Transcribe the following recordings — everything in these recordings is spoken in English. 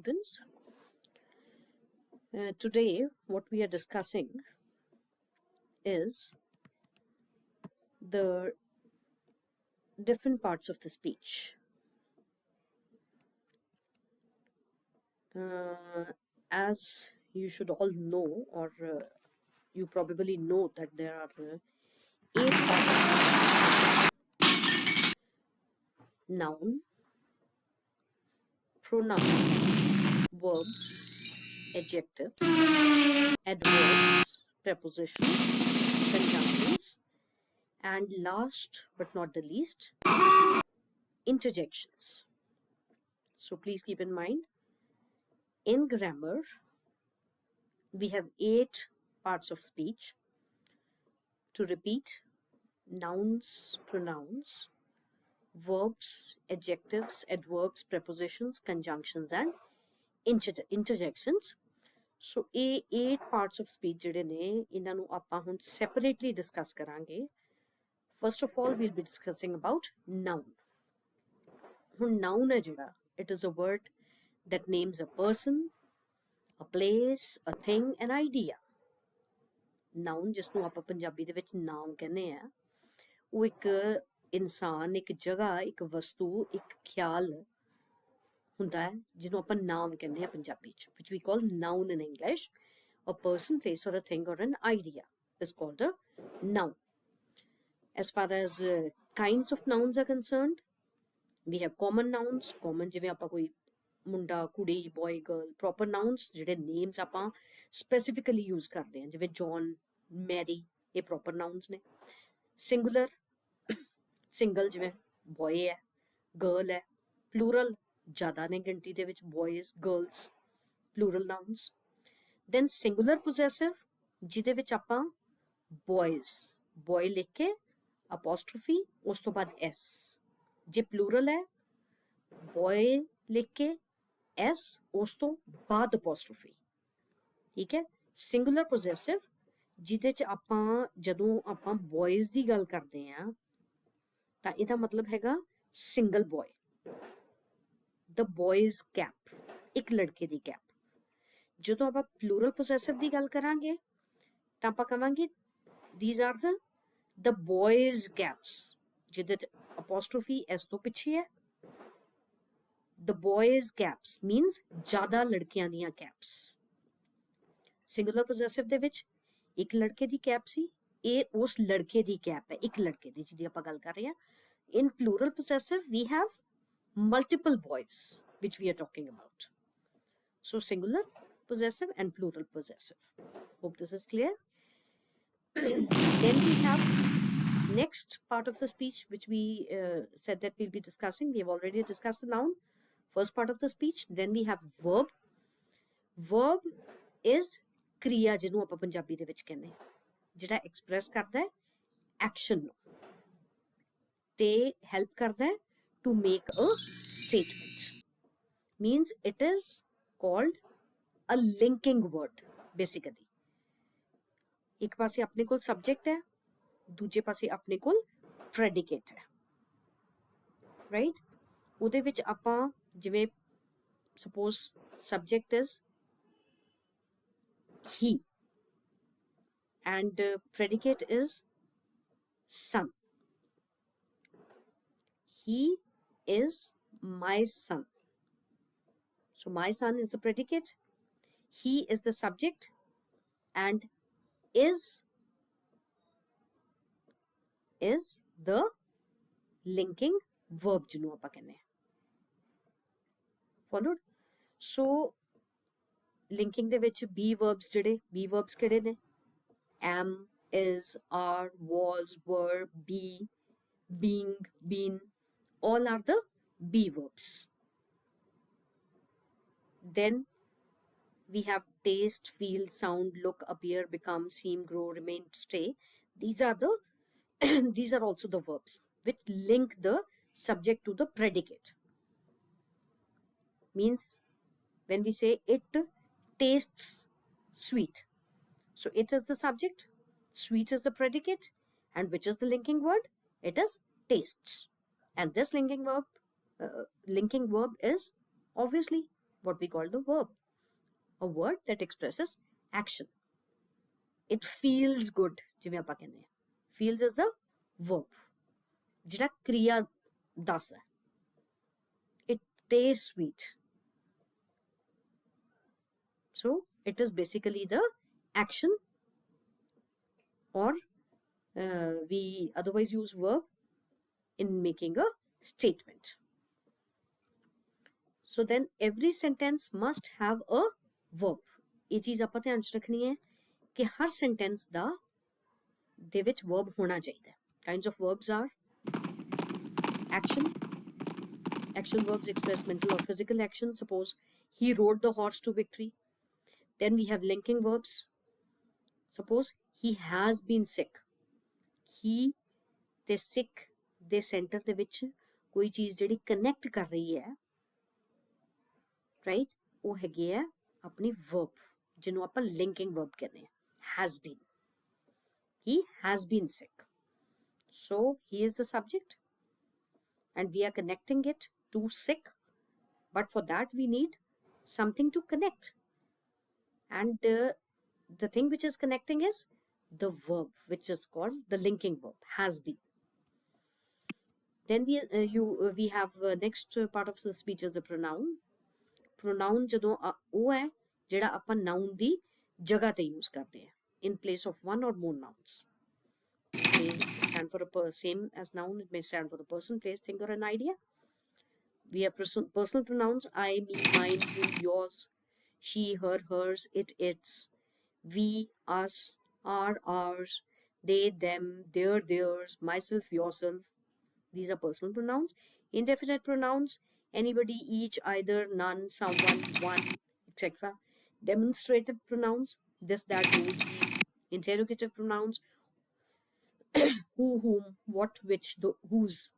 students. Today, what we are discussing is the different parts of the speech. As you should all know, or you probably know, that there are 8 parts of the speech: noun, pronoun, verbs, adjectives, adverbs, prepositions, conjunctions, and last but not the least, interjections. So please keep in mind, in grammar, we have 8 parts of speech. To repeat: nouns, pronouns, verbs, adjectives, adverbs, prepositions, conjunctions, and interjections. So ਇਹ 8 parts of speech ਜਿਹੜੇ ਨੇ ਇਹਨਾਂ ਨੂੰ ਆਪਾਂ ਹੁਣ separately discuss ਕਰਾਂਗੇ. First of all, we'll be discussing about noun. ਹੁਣ noun ਹੈ ਜਿਹੜਾ, it is a word that names a person, a place, a thing, an idea. Noun ਜਿਸ ਨੂੰ ਆਪਾਂ ਪੰਜਾਬੀ ਦੇ ਵਿੱਚ ਨਾਮ ਕਹਿੰਦੇ ਆ, ਉਹ ਇੱਕ ਇਨਸਾਨ, ਇੱਕ ਜਗ੍ਹਾ, ਇੱਕ ਵਸਤੂ, ਇੱਕ ਖਿਆਲ ਹੁੰਦਾ ਹੈ ਜਿਹਨੂੰ ਆਪਾਂ ਨਾਮ ਕਹਿੰਦੇ ਆ ਪੰਜਾਬੀ ਚ, which we call noun in English. A person, place, or a thing, or an idea is called a noun. As far as kinds of nouns are concerned, we have common nouns. Common ਜਿਵੇਂ ਆਪਾਂ ਕੋਈ ਮੁੰਡਾ, ਕੁੜੀ, boy, girl. Proper nouns ਜਿਹੜੇ names ਆਪਾਂ specifically use ਕਰਦੇ ਹਾਂ, ਜਿਵੇਂ John, Mary, ਇਹ proper nouns ਨੇ. Singular, single ਜਿਵੇਂ boy ਹੈ, girl ਹੈ. Plural ਜ਼ਿਆਦਾ ਨੇ ਗਿਣਤੀ ਦੇ ਵਿੱਚ, boys, girls, plural nouns. Then singular possessive, ਜਿਹਦੇ ਵਿੱਚ ਆਪਾਂ boys, boy ਲਿਖ ਕੇ apostrophe, ਉਸ ਤੋਂ ਬਾਅਦ s. ਜੇ plural ਹੈ, boy ਲਿਖ ਕੇ s, ਉਸ ਤੋਂ ਬਾਅਦ apostrophe. ਠੀਕ ਹੈ. singular possessive, ਜਿਹਦੇ ਚ ਆਪਾਂ ਜਦੋਂ ਆਪਾਂ boys ਦੀ ਗੱਲ ਕਰਦੇ ਹਾਂ ਤਾਂ ਇਹਦਾ ਮਤਲਬ ਹੈਗਾ single boy. The boy's cap, ਇੱਕ ਲੜਕੇ ਦੀ cap. ਜਦੋਂ ਆਪਾਂ plural possessive ਦੀ ਗੱਲ ਕਰਾਂਗੇ ਤਾਂ ਆਪਾਂ ਕਹਾਂਗੇ these are the boys' caps, ਜਿਹਦੇ ਚ apostrophe s ਤੋਂ ਪਿੱਛੇ ਹੈ. The boys' caps means ਜ਼ਿਆਦਾ ਲੜਕਿਆਂ ਦੀਆਂ caps. Singular possessive ਦੇ ਵਿੱਚ ਇੱਕ ਲੜਕੇ ਦੀ cap ਸੀ, ਇਹ ਉਸ ਲੜਕੇ ਦੀ cap ਹੈ, ਇੱਕ ਲੜਕੇ ਦੀ ਜਿਹਦੀ ਆਪਾਂ ਗੱਲ ਕਰ ਰਹੇ ਹਾਂ. In plural possessive, we have multiple boys, which we are talking about. So singular possessive and plural possessive. Hope this is clear. Then we have next part of the speech, which we said that we'll be discussing. We have already discussed the noun, first part of the speech. Then we have verb. Verb is kriya, ਜਿਹਨੂੰ ਆਪਾਂ ਪੰਜਾਬੀ ਦੇ ਵਿੱਚ ਕਹਿੰਦੇ ਹਾਂ, ਜਿਹੜਾ express ਕਰਦਾ ਹੈ action ਨੂੰ ਤੇ help ਕਰਦਾ ਹੈ to make a statement. Means it is called a linking word basically. ਇੱਕ ਪਾਸੇ ਆਪਣੇ ਕੋਲ subject ਹੈ, ਦੂਜੇ ਪਾਸੇ ਆਪਣੇ ਕੋਲ predicate ਹੈ, right? ਉਹਦੇ ਵਿੱਚ ਆਪਾਂ ਜਿਵੇਂ suppose subject is he and predicate is son. He is my son. So my son is the predicate, he is the subject, and is the linking verb ਜਿਹਨੂੰ ਆਪਾਂ ਕਹਿੰਦੇ ਹਾਂ. Followed? So linking ਦੇ ਵਿੱਚ be verbs ਜਿਹੜੇ, be verbs ਕਿਹੜੇ ਨੇ? Am, is, are, was, were, be, being, been, all are the be verbs. Then we have taste, feel, sound, look, appear, become, seem, grow, remain, stay. These are the these are also the verbs which link the subject to the predicate. Means when we say it tastes sweet, so it is the subject, sweet is the predicate, and which is the linking word? It is tastes. And this linking verb is obviously what we call the verb, a word that expresses action. It feels good, ਜਿਵੇਂ ਆਪਾਂ ਕਹਿੰਦੇ ਹਾਂ. Feels is the verb, ਜਿਹੜਾ क्रिया ਦੱਸਦਾ. It tastes sweet. So it is basically the action, or we otherwise use verb in making a statement. So then every sentence must have a verb. ਇਹ ਚੀਜ਼ ਆਪਾਂ ਧਿਆਨ ਚ ਰੱਖਣੀ ਹੈ ਕਿ ਹਰ sentence ਦੇ ਵਿੱਚ verb ਹੋਣਾ ਚਾਹੀਦਾ. Kinds of verbs are action. Action verbs express mental or physical action. Suppose he rode the horse to victory. Then we have linking verbs. Suppose he has been sick. He ਤੇ sick ਦੇ center ਦੇ ਵਿੱਚ ਕੋਈ ਚੀਜ਼ ਜਿਹੜੀ connect ਕਰ ਰਹੀ ਹੈ, right, ਉਹ ਹੈਗੀ ਹੈ ਆਪਣੀ verb, ਜਿਹਨੂੰ ਆਪਾਂ linking verb ਕਹਿੰਦੇ ਹਾਂ. Has been. He has been sick. So he is the subject and we are connecting it to sick, but for that we need something to connect, and the thing which is connecting is the verb, which is called the linking verb, has been. Then we have next part of the speech is the pronoun. Pronoun ਜਦੋਂ ਉਹ ਹੈ ਜਿਹੜਾ ਆਪਾਂ noun ਦੀ ਜਗ੍ਹਾ ਤੇ use ਕਰਦੇ ਹਾਂ, in place of one or more nouns. It may stand for a same as noun, it may stand for a person, place, thing, or an idea. We have personal pronouns: I, me, mine, you, yours, she, her, hers, it, its, we, us, our, ours, they, them, their, theirs, myself, yourself. These are personal pronouns. Indefinite pronouns: anybody, each, either, none, someone, one, etc. Demonstrative pronouns: this, that, those, these. Interrogative pronouns: who, whom, what, which, whose.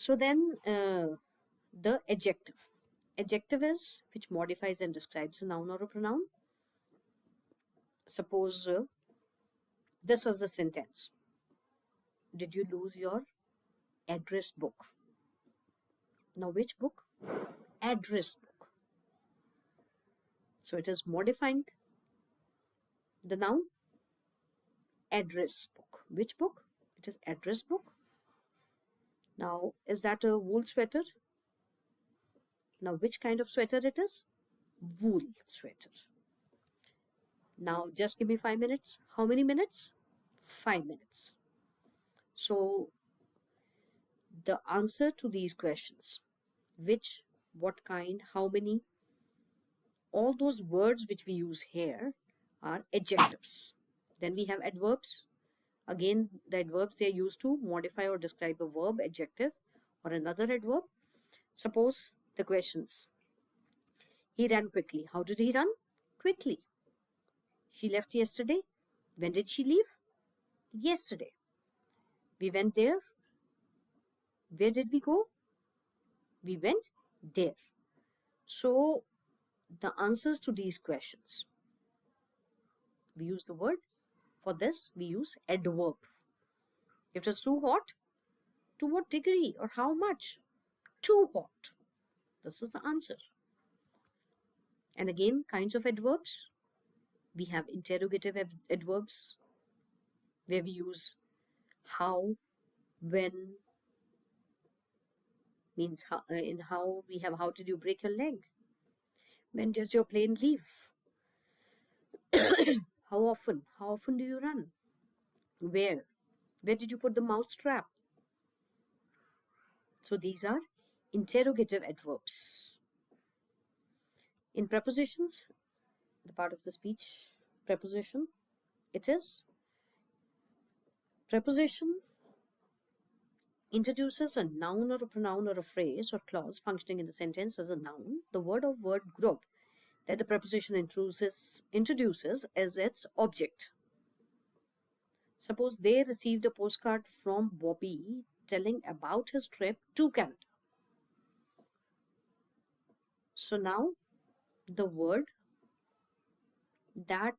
So then the adjective. Adjective is which modifies and describes a noun or a pronoun. Suppose this is the sentence: did you lose your address book? Now which book? Address book. So it is modifying the noun address book. Which book? It is address book. Now is that a wool sweater? Now which kind of sweater it is? Wool sweater. Now just give me 5 minutes. How many minutes? 5 minutes. So the answer to these questions, which, what kind, how many, all those words which we use here are adjectives. Then we have adverbs. Again, the adverbs, they are used to modify or describe a verb, adjective, or another adverb. Suppose the questions: he ran quickly. How did he run? Quickly. She left yesterday. When did she leave? Yesterday. We went there. Where did we go? We went there. So the answers to these questions, we use the word. For this we use adverb. If it is too hot, to what degree or how much? Too hot. This is the answer. And again, kinds of adverbs. We have interrogative adverbs, where we use how, when, means how, in how we have how did you break your leg? When does your plane leave? How often? How often do you run? Where? Where did you put the mouse trap? So these are interrogative adverbs. In prepositions, the part of the speech, preposition, it is preposition introduces a noun or a pronoun or a phrase or clause functioning in the sentence as a noun. The word or word group that the preposition introduces as its object. Suppose they received a postcard from Bobby telling about his trip to Canada. So now the word that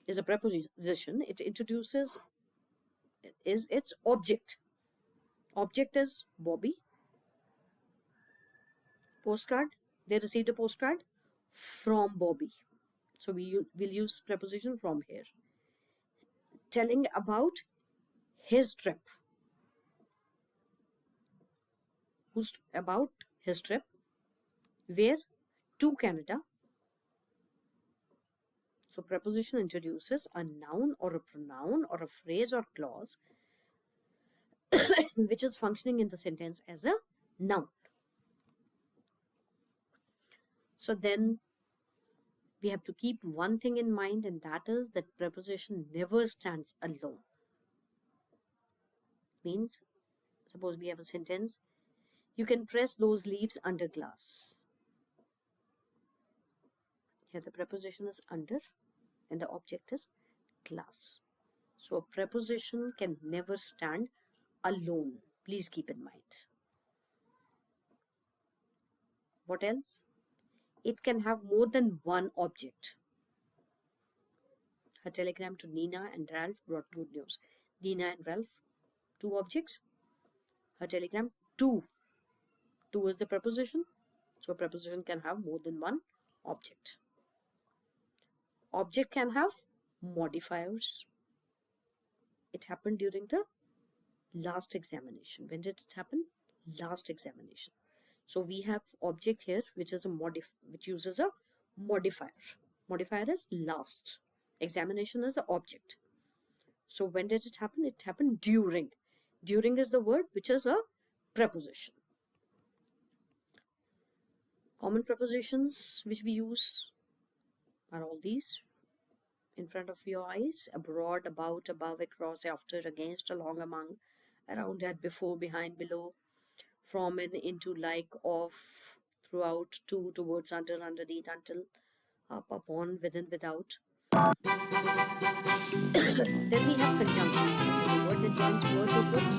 is a preposition, it introduces, is its object. Object is Bobby. Postcard. They received a postcard from Bobby. So we will use preposition from here. Telling about his trip. Who's about his trip? Where? To Canada. So preposition introduces a noun or a pronoun or a phrase or clause which is functioning in the sentence as a noun. So then we have to keep one thing in mind, and that is that preposition never stands alone. Means, suppose we have a sentence, you can press those leaves under glass. Here the preposition is under and the object is glass. So a preposition can never stand alone. Please keep in mind. What else? It can have more than one object. A telegram to Nina and Ralph brought good news. Nina and Ralph, two objects. A telegram to. To is the preposition. So a preposition can have more than one object. Object can have modifiers. It happened during the last examination. When did it happen? Last examination. So we have object here which is which uses a modifier. Modifier is last. Examination is the object. So when did it happen? It happened during. During is the word which is a preposition. Common prepositions which we use are all these in front of your eyes: abroad, about, above, across, after, against, along, among, around, at, before, behind, below, from, in, into, like, off, throughout, to, towards, under, underneath, until, up, upon, within, without. Then we have conjunction, which is a word that joins words or groups.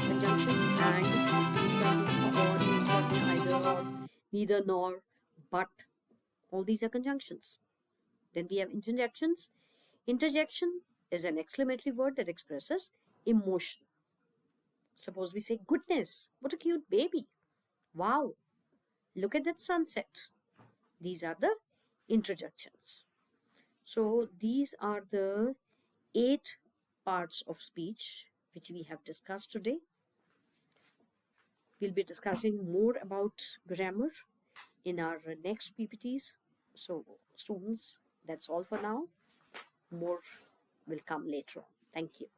Conjunction: and, use करके, or, use करके, either or, neither nor, but. All these are conjunctions. Then we have interjections. Interjection is an exclamatory word that expresses emotion. Suppose we say, goodness, what a cute baby. Wow, look at that sunset. These are the interjections. So these are the 8 parts of speech which we have discussed today. We'll be discussing more about grammar in our next PPTs. So students, that's all for now. More will come later on. Thank you.